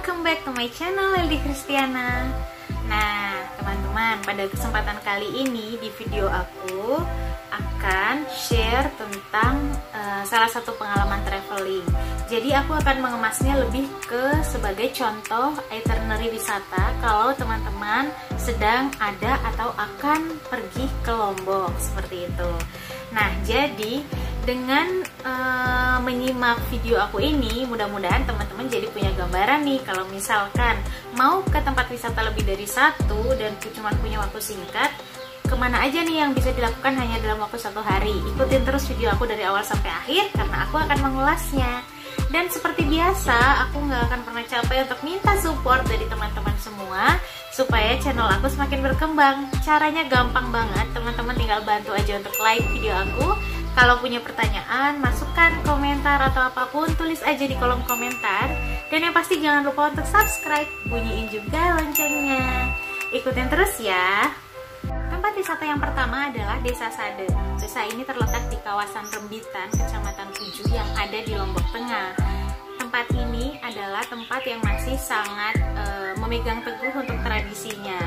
welcome back to my channel Leldi Kristiana. Nah teman-teman, pada kesempatan kali ini di video aku akan share tentang salah satu pengalaman traveling. Jadi aku akan mengemasnya lebih ke sebagai contoh itinerary wisata kalau teman-teman sedang ada atau akan pergi ke Lombok, seperti itu. Nah jadi dengan menyimak video aku ini, mudah-mudahan teman-teman jadi punya gambaran nih kalau misalkan mau ke tempat wisata lebih dari satu dan cuma punya waktu singkat, kemana aja nih yang bisa dilakukan hanya dalam waktu satu hari. Ikutin terus video aku dari awal sampai akhir karena aku akan mengulasnya. Dan seperti biasa, aku nggak akan pernah capek untuk minta support dari teman-teman semua supaya channel aku semakin berkembang. Caranya gampang banget, teman-teman tinggal bantu aja untuk like video aku. Kalau punya pertanyaan, masukkan komentar atau apapun, tulis aja di kolom komentar. Dan yang pasti jangan lupa untuk subscribe, bunyiin juga loncengnya. Ikutin terus ya. Tempat wisata yang pertama adalah Desa Sade. Desa ini terletak di kawasan Rembitan, Kecamatan Tujuh yang ada di Lombok Tengah. Tempat ini adalah tempat yang masih sangat memegang teguh untuk tradisinya.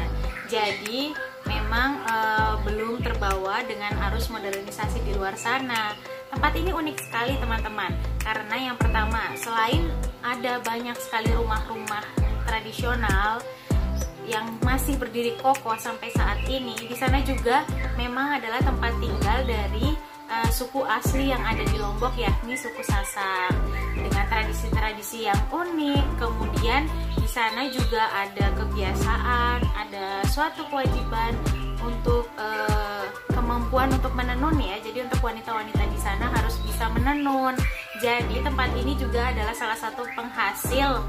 Jadi memang belum terbawa dengan arus modernisasi di luar sana. Tempat ini unik sekali teman-teman, karena yang pertama, selain ada banyak sekali rumah-rumah tradisional yang masih berdiri kokoh sampai saat ini, di sana juga memang adalah tempat tinggal dari suku asli yang ada di Lombok, yakni suku Sasak, dengan tradisi-tradisi yang unik. Kemudian di sana juga ada kebiasaan, ada suatu kewajiban untuk kemampuan untuk menenun ya. Jadi untuk wanita-wanita di sana harus bisa menenun. Jadi tempat ini juga adalah salah satu penghasil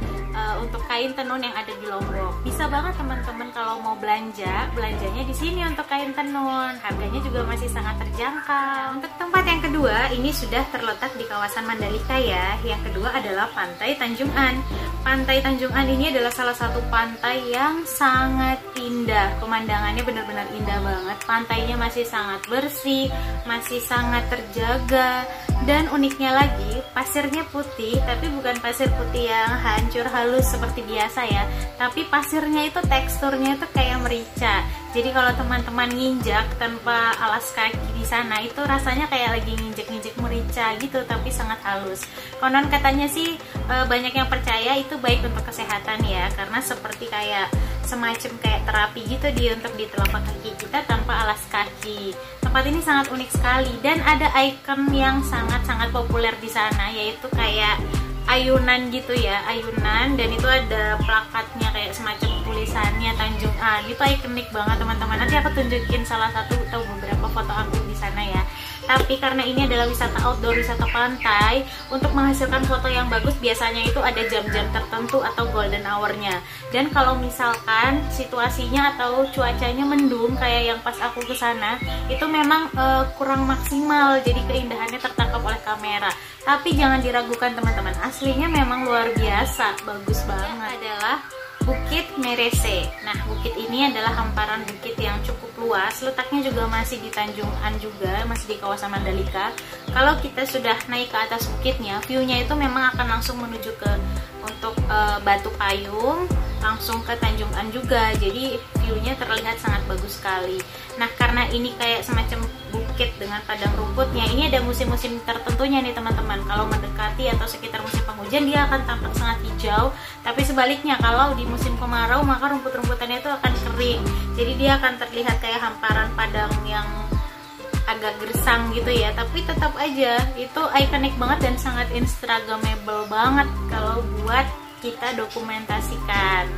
untuk kain tenun yang ada di Lombok. Bisa banget teman-teman kalau mau belanjanya di sini untuk kain tenun. Harganya juga masih sangat terjangkau. Untuk tempat yang kedua, ini sudah terletak di kawasan Mandalika ya. Yang kedua adalah Pantai Tanjung An. Pantai Tanjung An ini adalah salah satu pantai yang sangat indah. Pemandangannya benar-benar indah banget. Pantainya masih sangat bersih, masih sangat terjaga. Dan uniknya lagi, pasirnya putih, tapi bukan pasir putih yang hancur halus seperti biasa ya. Tapi pasirnya itu teksturnya itu kayak merica. Jadi kalau teman-teman nginjak tanpa alas kaki di sana, itu rasanya kayak lagi nginjek-nginjek merica gitu, tapi sangat halus. Konon katanya sih banyak yang percaya itu baik untuk kesehatan ya, karena seperti kayak semacam kayak terapi gitu dia untuk di telapak kaki kita tanpa alas kaki. Tempat ini sangat unik sekali dan ada ikon yang sangat-sangat populer di sana, yaitu kayak ayunan gitu ya, ayunan, dan itu ada plakatnya kayak semacam tulisannya Tanjung An. Itu ikonik banget teman-teman. Nanti aku tunjukin salah satu atau beberapa foto aku di sana ya. Tapi karena ini adalah wisata outdoor, wisata pantai, untuk menghasilkan foto yang bagus biasanya itu ada jam-jam tertentu atau golden hour-nya. Dan kalau misalkan situasinya atau cuacanya mendung kayak yang pas aku ke sana, itu memang kurang maksimal, jadi keindahannya tertangkap oleh kamera. Tapi jangan diragukan teman-teman, aslinya memang luar biasa, bagus banget. Adalah Bukit Merese. Nah, bukit ini adalah hamparan bukit yang cukup luas. Letaknya juga masih di Tanjung An juga, masih di kawasan Mandalika. Kalau kita sudah naik ke atas bukitnya, view-nya itu memang akan langsung menuju ke Batu Payung, langsung ke Tanjung An juga. Jadi view-nya terlihat sangat bagus sekali. Nah, karena ini kayak semacam bukit dengan padang rumputnya, ini ada musim-musim tertentunya nih teman-teman. Kalau mendekati atau sekitar musim penghujan, dia akan tampak sangat hijau. Tapi sebaliknya, kalau di musim kemarau, maka rumput-rumputannya itu akan kering. Jadi dia akan terlihat kayak hamparan padang yang agak gersang gitu ya. Tapi tetap aja itu ikonik banget dan sangat instagramable banget kalau buat kita dokumentasikan.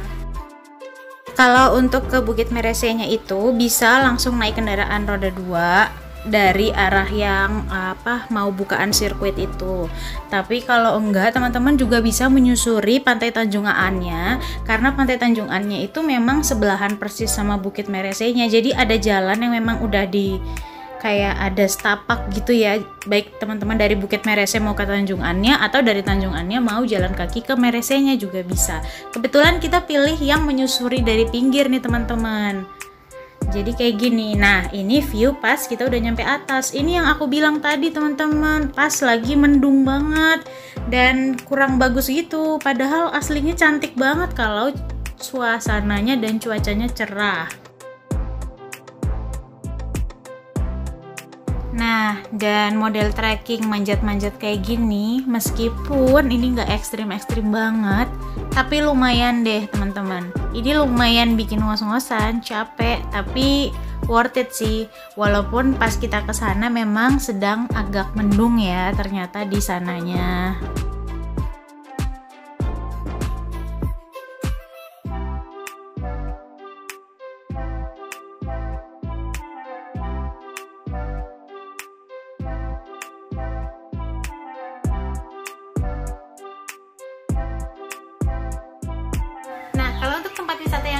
Kalau untuk ke Bukit Merese-nya itu bisa langsung naik kendaraan roda 2 dari arah yang mau bukaan sirkuit itu. Tapi kalau enggak, teman-teman juga bisa menyusuri Pantai Tanjung An-nya, karena Pantai Tanjung An-nya itu memang sebelahan persis sama Bukit Merese-nya. Jadi ada jalan yang memang udah di kayak ada setapak gitu ya, baik teman-teman dari Bukit Merese mau ke Tanjung An-nya atau dari Tanjung An-nya mau jalan kaki ke Merese-nya juga bisa. Kebetulan kita pilih yang menyusuri dari pinggir nih teman-teman. Jadi kayak gini. Nah, ini view pas kita udah nyampe atas. Ini yang aku bilang tadi teman-teman, pas lagi mendung banget dan kurang bagus gitu. Padahal aslinya cantik banget kalau suasananya dan cuacanya cerah. Nah, dan model trekking manjat-manjat kayak gini, meskipun ini nggak ekstrim-ekstrim banget, tapi lumayan deh teman-teman. Ini lumayan bikin ngos-ngosan, capek, tapi worth it sih. Walaupun pas kita ke sana memang sedang agak mendung ya ternyata di sananya.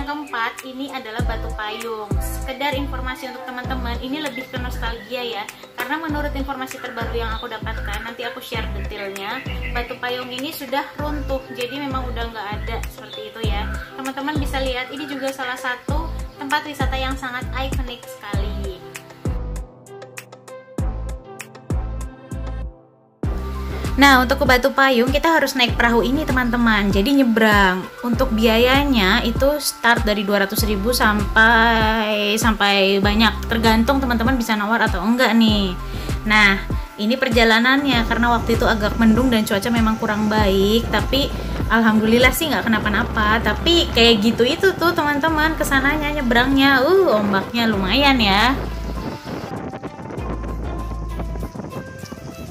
Keempat, ini adalah Batu Payung. Sekedar informasi untuk teman-teman, ini lebih ke nostalgia ya, karena menurut informasi terbaru yang aku dapatkan, nanti aku share detailnya, Batu Payung ini sudah runtuh, jadi memang udah nggak ada seperti itu ya. Teman-teman bisa lihat, ini juga salah satu tempat wisata yang sangat ikonik sekali. Nah, untuk ke Batu Payung kita harus naik perahu ini teman-teman. Jadi nyebrang. Untuk biayanya itu start dari 200.000 sampai banyak. Tergantung teman-teman bisa nawar atau enggak nih. Nah, ini perjalanannya karena waktu itu agak mendung dan cuaca memang kurang baik, tapi alhamdulillah sih nggak kenapa-napa. Tapi kayak gitu itu tuh teman-teman kesananya nyebrangnya. Ombaknya lumayan ya.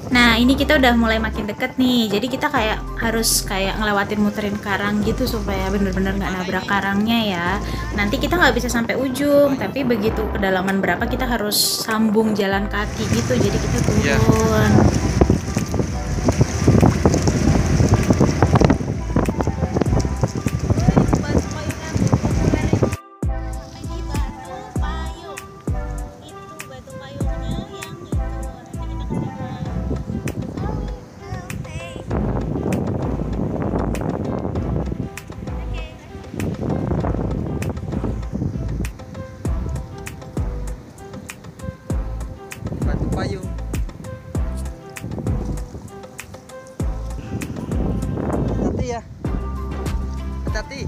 Nah, ini kita udah mulai makin deket nih, jadi kita harus ngelewatin muterin karang gitu supaya bener-bener nggak nabrak karangnya ya. Nanti kita nggak bisa sampai ujung, tapi begitu kedalaman berapa kita harus sambung jalan kaki gitu, jadi kita turun. Payung. Hati-hati ya. Hati-hati.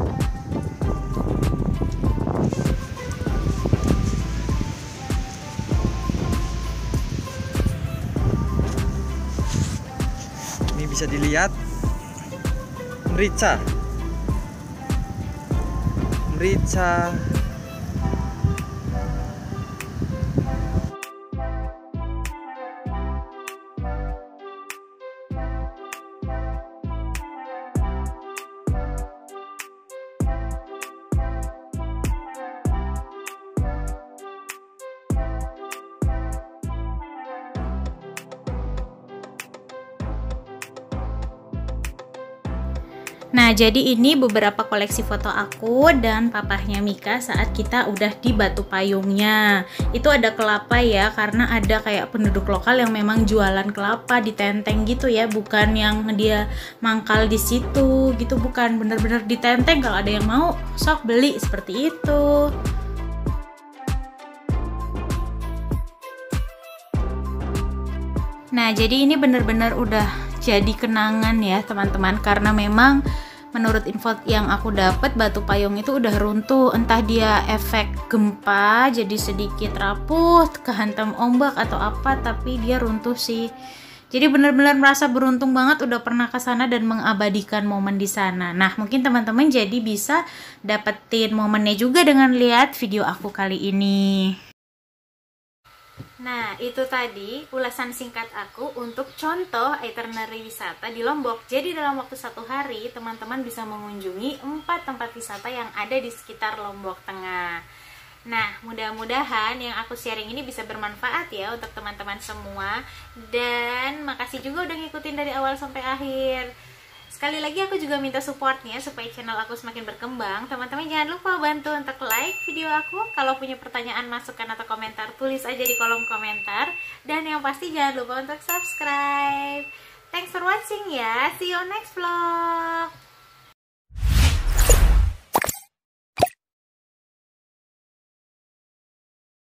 Ini bisa dilihat merica. Merica. Nah, jadi ini beberapa koleksi foto aku dan papahnya Mika saat kita udah di Batu Payungnya. Itu ada kelapa ya, karena ada kayak penduduk lokal yang memang jualan kelapa di tenteng gitu ya, bukan yang dia mangkal di situ gitu, bukan, bener-bener di tenteng. Kalau ada yang mau, sok beli seperti itu. Nah, jadi ini bener-bener udah jadi kenangan ya teman-teman, karena memang menurut info yang aku dapat Batu Payung itu udah runtuh, entah dia efek gempa jadi sedikit rapuh, kehantam ombak atau apa, tapi dia runtuh sih. Jadi bener-bener merasa beruntung banget udah pernah ke sana dan mengabadikan momen di sana. Nah, mungkin teman-teman jadi bisa dapetin momennya juga dengan lihat video aku kali ini. Nah, itu tadi ulasan singkat aku untuk contoh itinerary wisata di Lombok. Jadi dalam waktu 1 hari, teman-teman bisa mengunjungi 4 tempat wisata yang ada di sekitar Lombok Tengah. Nah, mudah-mudahan yang aku sharing ini bisa bermanfaat ya untuk teman-teman semua. Dan makasih juga udah ngikutin dari awal sampai akhir. Sekali lagi aku juga minta supportnya supaya channel aku semakin berkembang. Teman-teman jangan lupa bantu untuk like video aku. Kalau punya pertanyaan, masukan, atau komentar, tulis aja di kolom komentar. Dan yang pasti jangan lupa untuk subscribe. Thanks for watching ya. See you next vlog.